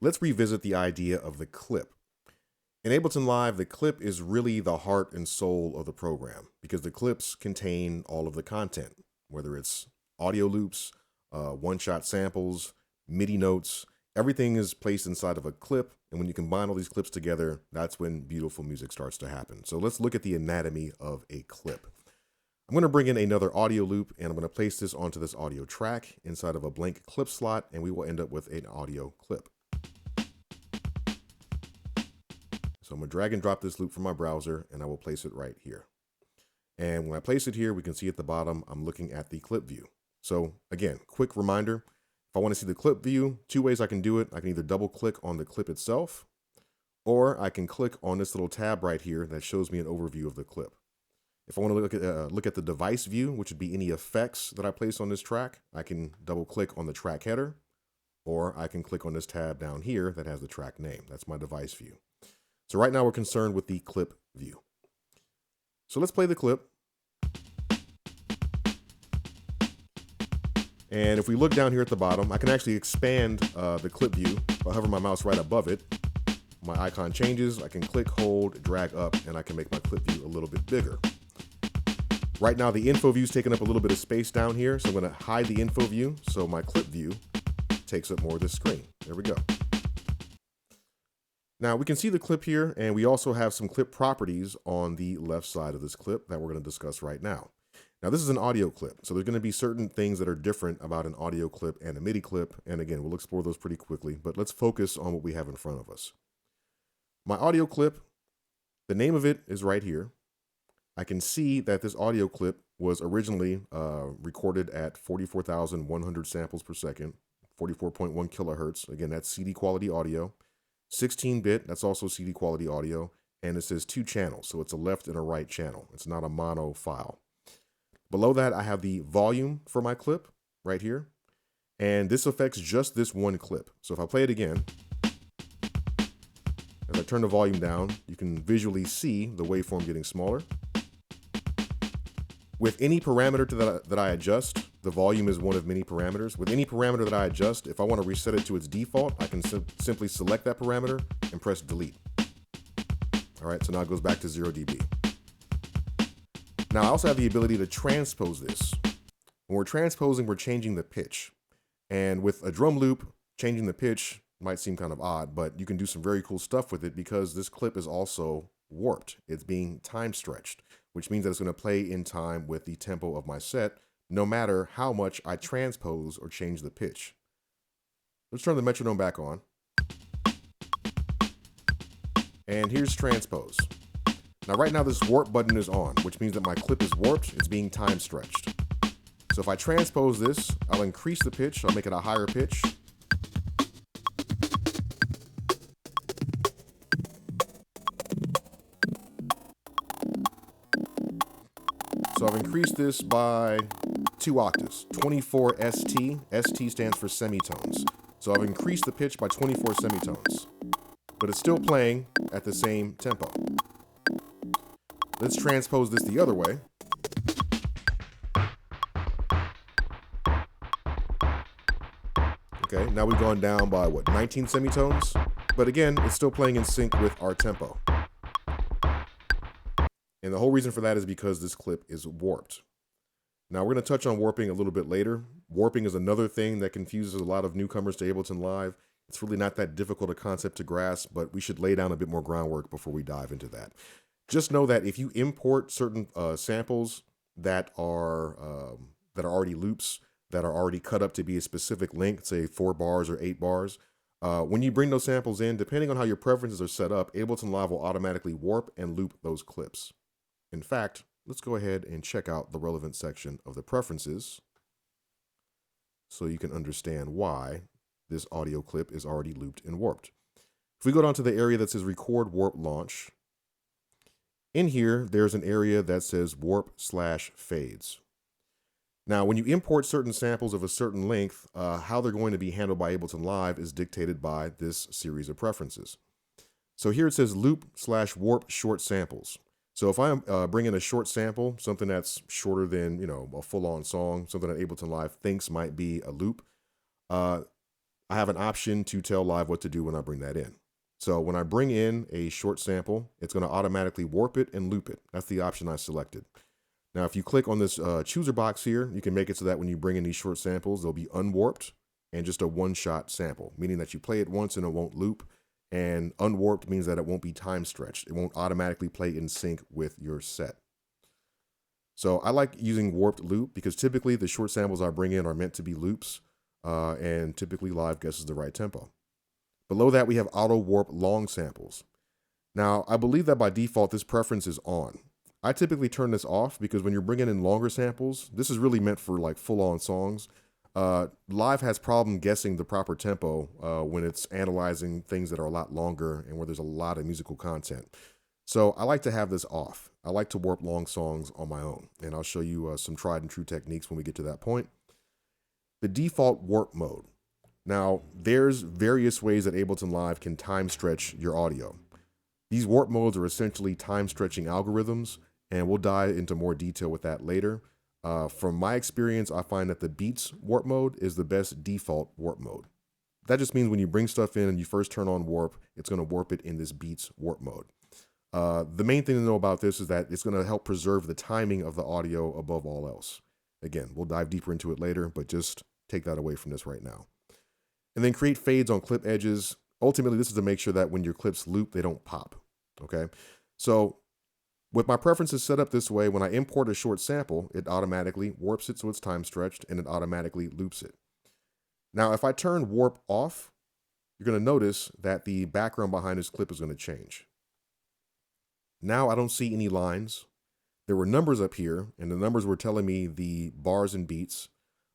let's revisit the idea of the clip. In Ableton Live, the clip is really the heart and soul of the program because the clips contain all of the content, whether it's audio loops, one-shot samples, MIDI notes. Everything is placed inside of a clip, and when you combine all these clips together, that's when beautiful music starts to happen. So let's look at the anatomy of a clip. I'm going to bring in another audio loop, and I'm going to place this onto this audio track inside of a blank clip slot, and we will end up with an audio clip. So I'm going to drag and drop this loop from my browser, and I will place it right here. And when I place it here, we can see at the bottom, I'm looking at the clip view. So again, quick reminder, if I want to see the clip view, two ways I can do it. I can either double click on the clip itself, or I can click on this little tab right here that shows me an overview of the clip. If I want to look at the device view, which would be any effects that I place on this track, I can double click on the track header, or I can click on this tab down here that has the track name. That's my device view. So right now we're concerned with the clip view. So let's play the clip. And if we look down here at the bottom, I can actually expand the clip view by hovering my mouse right above it. My icon changes, I can click, hold, drag up, and I can make my clip view a little bit bigger. Right now the info view is taking up a little bit of space down here, so I'm going to hide the info view so my clip view takes up more of the screen. There we go. Now we can see the clip here, and we also have some clip properties on the left side of this clip that we're going to discuss right now. Now this is an audio clip, so there's going to be certain things that are different about an audio clip and a MIDI clip, and again, we'll explore those pretty quickly, but let's focus on what we have in front of us. My audio clip, the name of it is right here. I can see that this audio clip was originally recorded at 44,100 samples per second, 44.1 kilohertz. Again, that's CD quality audio. 16-bit, that's also CD quality audio, and it says 2 channels, so it's a left and a right channel. It's not a mono file. Below that, I have the volume for my clip right here, and this affects just this one clip. So if I play it again, as I turn the volume down, you can visually see the waveform getting smaller. With any parameter that I adjust, the volume is one of many parameters. With any parameter that I adjust, if I want to reset it to its default, I can simply select that parameter and press delete. All right, so now it goes back to 0 dB. Now I also have the ability to transpose this. When we're transposing, we're changing the pitch. And with a drum loop, changing the pitch might seem kind of odd, but you can do some very cool stuff with it because this clip is also warped. It's being time stretched, which means that it's going to play in time with the tempo of my set, no matter how much I transpose or change the pitch. Let's turn the metronome back on. And here's transpose. Now right now this warp button is on, which means that my clip is warped, it's being time stretched. So if I transpose this, I'll increase the pitch, I'll make it a higher pitch. So I've increased this by 2 octaves, 24 ST. ST stands for semitones. So I've increased the pitch by 24 semitones, but it's still playing at the same tempo. Let's transpose this the other way. Okay, now we've gone down by what, 19 semitones? But again, it's still playing in sync with our tempo. And the whole reason for that is because this clip is warped. Now we're going to touch on warping a little bit later. Warping is another thing that confuses a lot of newcomers to Ableton Live. It's really not that difficult a concept to grasp, but we should lay down a bit more groundwork before we dive into that. Just know that if you import certain samples that are already loops, that are already cut up to be a specific length, say 4 bars or 8 bars, when you bring those samples in, depending on how your preferences are set up, Ableton Live will automatically warp and loop those clips. In fact, let's go ahead and check out the relevant section of the preferences so you can understand why this audio clip is already looped and warped. If we go down to the area that says record warp launch, in here, there's an area that says warp/fades. Now, when you import certain samples of a certain length, how they're going to be handled by Ableton Live is dictated by this series of preferences. So here it says loop/warp short samples. So if I bring in a short sample, something that's shorter than, a full-on song, something that Ableton Live thinks might be a loop, I have an option to tell Live what to do when I bring that in. So when I bring in a short sample, it's going to automatically warp it and loop it. That's the option I selected. Now, if you click on this chooser box here, you can make it so that when you bring in these short samples, they'll be unwarped and just a one-shot sample, meaning that you play it once and it won't loop. And unwarped means that it won't be time stretched. It won't automatically play in sync with your set. So I like using warped loop because typically the short samples I bring in are meant to be loops, and typically Live guesses the right tempo. Below that, we have auto warp long samples. Now, I believe that by default, this preference is on. I typically turn this off because when you're bringing in longer samples, this is really meant for like full-on songs. Live has problem guessing the proper tempo when it's analyzing things that are a lot longer and where there's a lot of musical content. So I like to have this off. I like to warp long songs on my own, and I'll show you some tried and true techniques when we get to that point. The default warp mode. Now, there's various ways that Ableton Live can time stretch your audio. These warp modes are essentially time stretching algorithms, and we'll dive into more detail with that later. From my experience, I find that the beats warp mode is the best default warp mode. That just means when you bring stuff in and you first turn on warp, it's going to warp it in this beats warp mode. The main thing to know about this is that it's going to help preserve the timing of the audio above all else. Again, we'll dive deeper into it later, but just take that away from this right now. And then create fades on clip edges. Ultimately, this is to make sure that when your clips loop, they don't pop. Okay. So with my preferences set up this way, when I import a short sample, it automatically warps it so it's time stretched and it automatically loops it. Now, if I turn warp off, you're going to notice that the background behind this clip is going to change. Now I don't see any lines. There were numbers up here, and the numbers were telling me the bars and beats.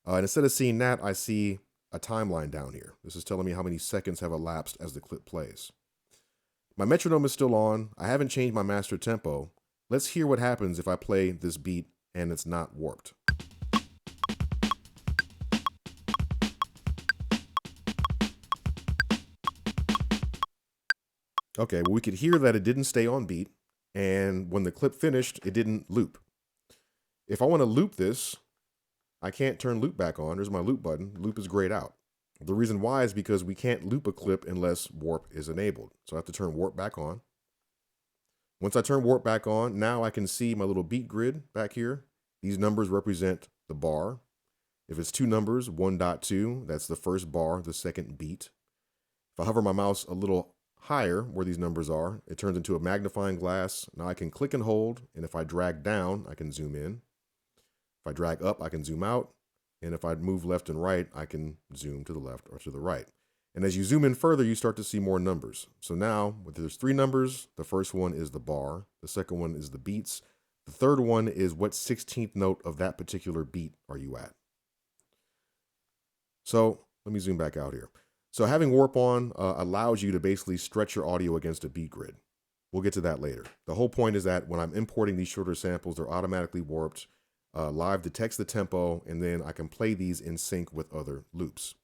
And instead of seeing that, I see a timeline down here. This is telling me how many seconds have elapsed as the clip plays. My metronome is still on. I haven't changed my master tempo. Let's hear what happens if I play this beat and it's not warped. Okay, well, we could hear that it didn't stay on beat, and when the clip finished, it didn't loop. If I want to loop this, I can't turn loop back on. There's my loop button. Loop is grayed out. The reason why is because we can't loop a clip unless warp is enabled. So I have to turn warp back on. Once I turn warp back on, now I can see my little beat grid back here. These numbers represent the bar. If it's two numbers, 1.2, that's the first bar, the second beat. If I hover my mouse a little higher where these numbers are, it turns into a magnifying glass. Now I can click and hold, and if I drag down, I can zoom in. If I drag up, I can zoom out. And if I move left and right, I can zoom to the left or to the right. And as you zoom in further, you start to see more numbers. So now there's three numbers. The first one is the bar. The second one is the beats. The third one is what 16th note of that particular beat are you at. So let me zoom back out here. So having warp on allows you to basically stretch your audio against a beat grid. We'll get to that later. The whole point is that when I'm importing these shorter samples, they're automatically warped. Live detects the tempo, and then I can play these in sync with other loops.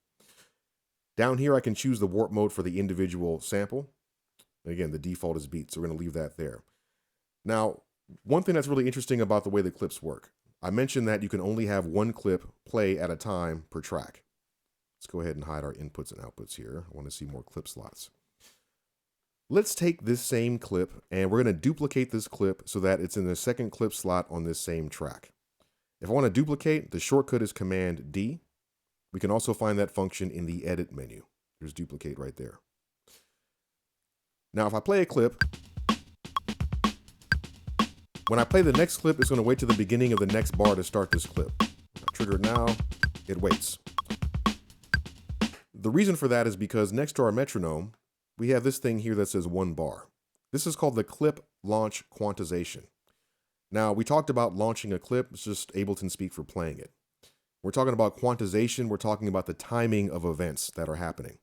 Down here, I can choose the warp mode for the individual sample. Again, the default is beat, so we're going to leave that there. Now, one thing that's really interesting about the way the clips work, I mentioned that you can only have one clip play at a time per track. Let's go ahead and hide our inputs and outputs here. I want to see more clip slots. Let's take this same clip, and we're going to duplicate this clip so that it's in the second clip slot on this same track. If I want to duplicate, the shortcut is Command D. We can also find that function in the Edit menu. There's duplicate right there. Now, if I play a clip, when I play the next clip, it's going to wait to the beginning of the next bar to start this clip. I trigger it now, it waits. The reason for that is because next to our metronome, we have this thing here that says 1 bar. This is called the clip launch quantization. Now, we talked about launching a clip. It's just Ableton speak for playing it. We're talking about quantization. We're talking about the timing of events that are happening.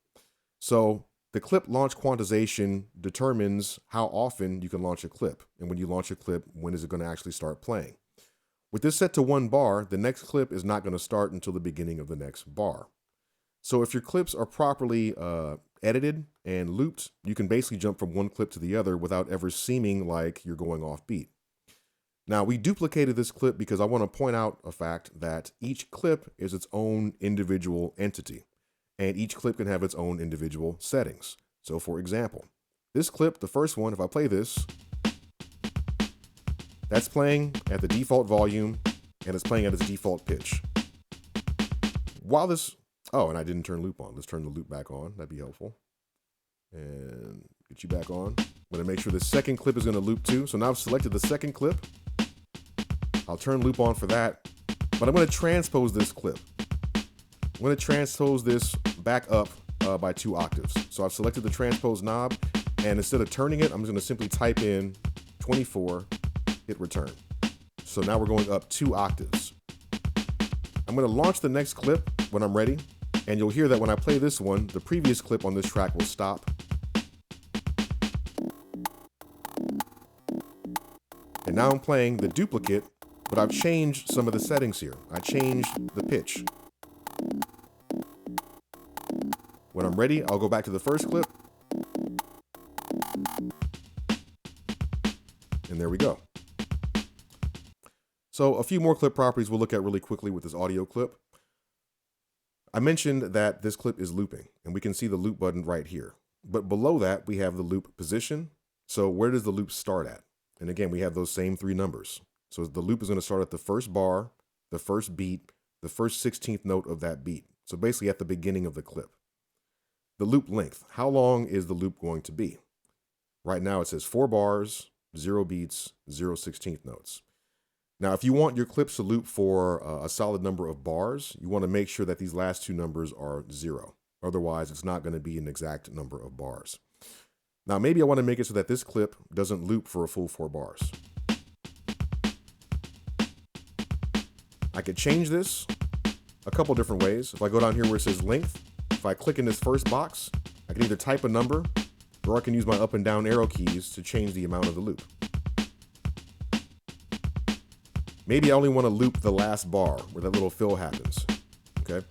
So the clip launch quantization determines how often you can launch a clip. And when you launch a clip, when is it going to actually start playing? With this set to 1 bar, the next clip is not going to start until the beginning of the next bar. So if your clips are properly edited and looped, you can basically jump from one clip to the other without ever seeming like you're going off beat. Now, we duplicated this clip because I want to point out a fact that each clip is its own individual entity. and each clip can have its own individual settings. So for example, this clip, the first one, if I play this, that's playing at the default volume and it's playing at its default pitch. While this, oh, and I didn't turn loop on. Let's turn the loop back on. That'd be helpful. And get you back on. I'm gonna make sure the second clip is gonna loop too. So now I've selected the second clip. I'll turn loop on for that, but I'm gonna transpose this clip. I'm gonna transpose this back up by 2 octaves. So I've selected the transpose knob, and instead of turning it, I'm just gonna simply type in 24, hit return. So now we're going up 2 octaves. I'm gonna launch the next clip when I'm ready, and you'll hear that when I play this one, the previous clip on this track will stop. And now I'm playing the duplicate, but I've changed some of the settings here. I changed the pitch. When I'm ready, I'll go back to the first clip. And there we go. So a few more clip properties we'll look at really quickly with this audio clip. I mentioned that this clip is looping, and we can see the loop button right here. But below that, we have the loop position. So where does the loop start at? And again, we have those same 3 numbers. So the loop is going to start at the first bar, the first beat, the first 16th note of that beat. So basically at the beginning of the clip. The loop length. How long is the loop going to be? Right now it says 4 bars, 0 beats, 0 16th notes. Now, if you want your clips to loop for a solid number of bars, you want to make sure that these last 2 numbers are 0. Otherwise, it's not going to be an exact number of bars. Now, maybe I want to make it so that this clip doesn't loop for a full 4 bars. I could change this a couple different ways. If I go down here where it says length, if I click in this first box, I can either type a number or I can use my up and down arrow keys to change the amount of the loop. Maybe I only want to loop the last bar where that little fill happens, okay?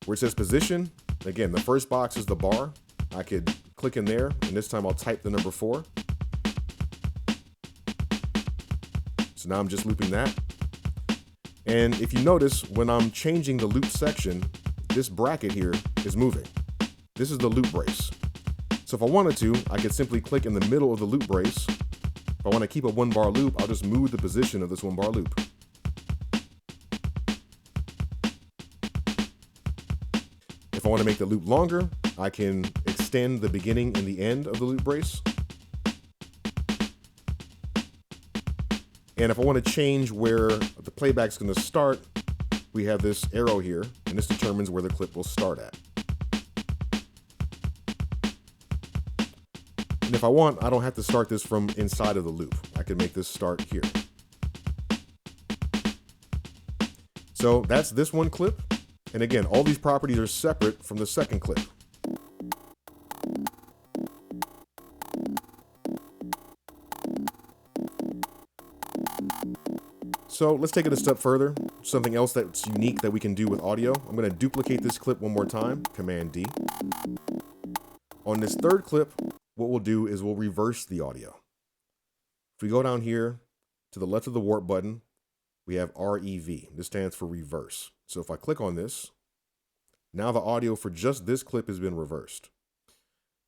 Where it says position, again, the first box is the bar. I could click in there, and this time I'll type the number 4. So now I'm just looping that. And if you notice, when I'm changing the loop section, this bracket here is moving. This is the loop brace. So if I wanted to, I could simply click in the middle of the loop brace. If I want to keep a 1-bar loop, I'll just move the position of this 1-bar loop. If I want to make the loop longer, I can extend the beginning and the end of the loop brace. And if I want to change where the playback's going to start, we have this arrow here, and this determines where the clip will start at. And if I want, I don't have to start this from inside of the loop. I can make this start here. So that's this one clip. And again, all these properties are separate from the second clip. So let's take it a step further. Something else that's unique that we can do with audio. I'm going to duplicate this clip one more time, Command D. On this third clip, what we'll do is we'll reverse the audio. If we go down here to the left of the warp button, we have REV. This stands for reverse. So if I click on this, now the audio for just this clip has been reversed.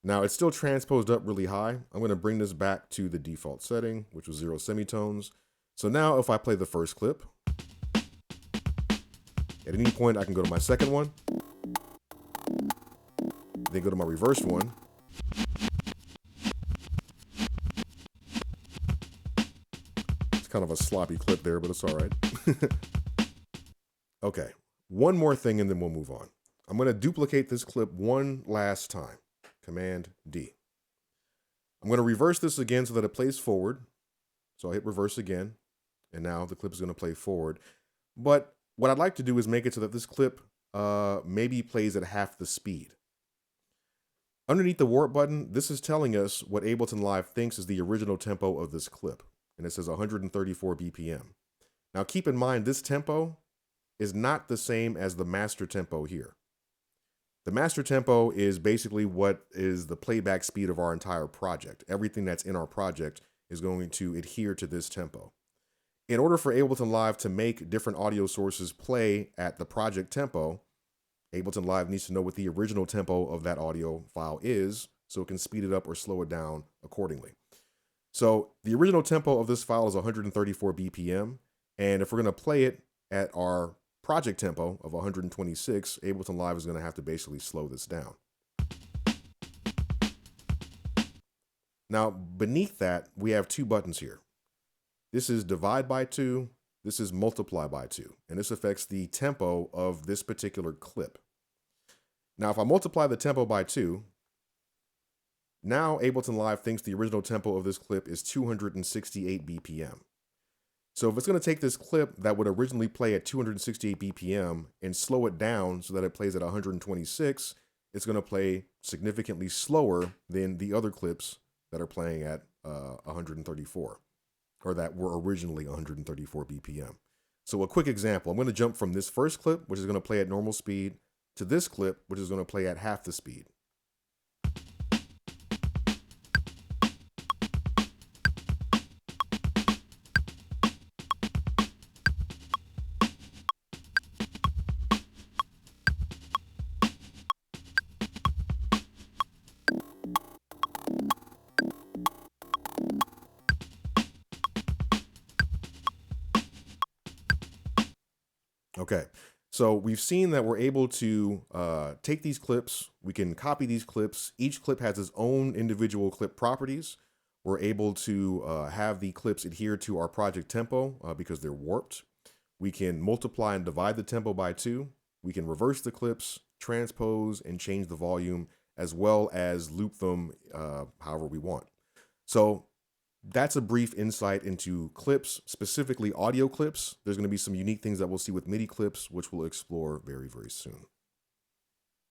Now it's still transposed up really high. I'm going to bring this back to the default setting, which was 0 semitones. So now if I play the first clip, at any point I can go to my second one, then go to my reversed one. It's kind of a sloppy clip there, but it's all right. Okay, one more thing and then we'll move on. I'm going to duplicate this clip one last time. Command D. I'm going to reverse this again so that it plays forward. So I'll hit reverse again. And now the clip is going to play forward. But what I'd like to do is make it so that this clip maybe plays at half the speed. Underneath the warp button, this is telling us what Ableton Live thinks is the original tempo of this clip. And it says 134 BPM. Now keep in mind, this tempo is not the same as the master tempo here. The master tempo is basically what is the playback speed of our entire project. Everything that's in our project is going to adhere to this tempo. In order for Ableton Live to make different audio sources play at the project tempo, Ableton Live needs to know what the original tempo of that audio file is so it can speed it up or slow it down accordingly. So the original tempo of this file is 134 BPM. And if we're going to play it at our project tempo of 126, Ableton Live is going to have to basically slow this down. Now, beneath that, we have two buttons here. This is divide by 2. This is multiply by 2. And this affects the tempo of this particular clip. Now, if I multiply the tempo by 2, now Ableton Live thinks the original tempo of this clip is 268 BPM. So if it's going to take this clip that would originally play at 268 BPM and slow it down so that it plays at 126, it's going to play significantly slower than the other clips that are playing at 134, or that were originally 134 BPM. So a quick example, I'm going to jump from this first clip, which is going to play at normal speed, to this clip, which is going to play at half the speed. Okay, so we've seen that we're able to take these clips, we can copy these clips. Each clip has its own individual clip properties. We're able to have the clips adhere to our project tempo because they're warped. We can multiply and divide the tempo by 2. We can reverse the clips, transpose, and change the volume, as well as loop them however we want. So that's a brief insight into clips, specifically audio clips. There's going to be some unique things that we'll see with MIDI clips, which we'll explore very, very soon.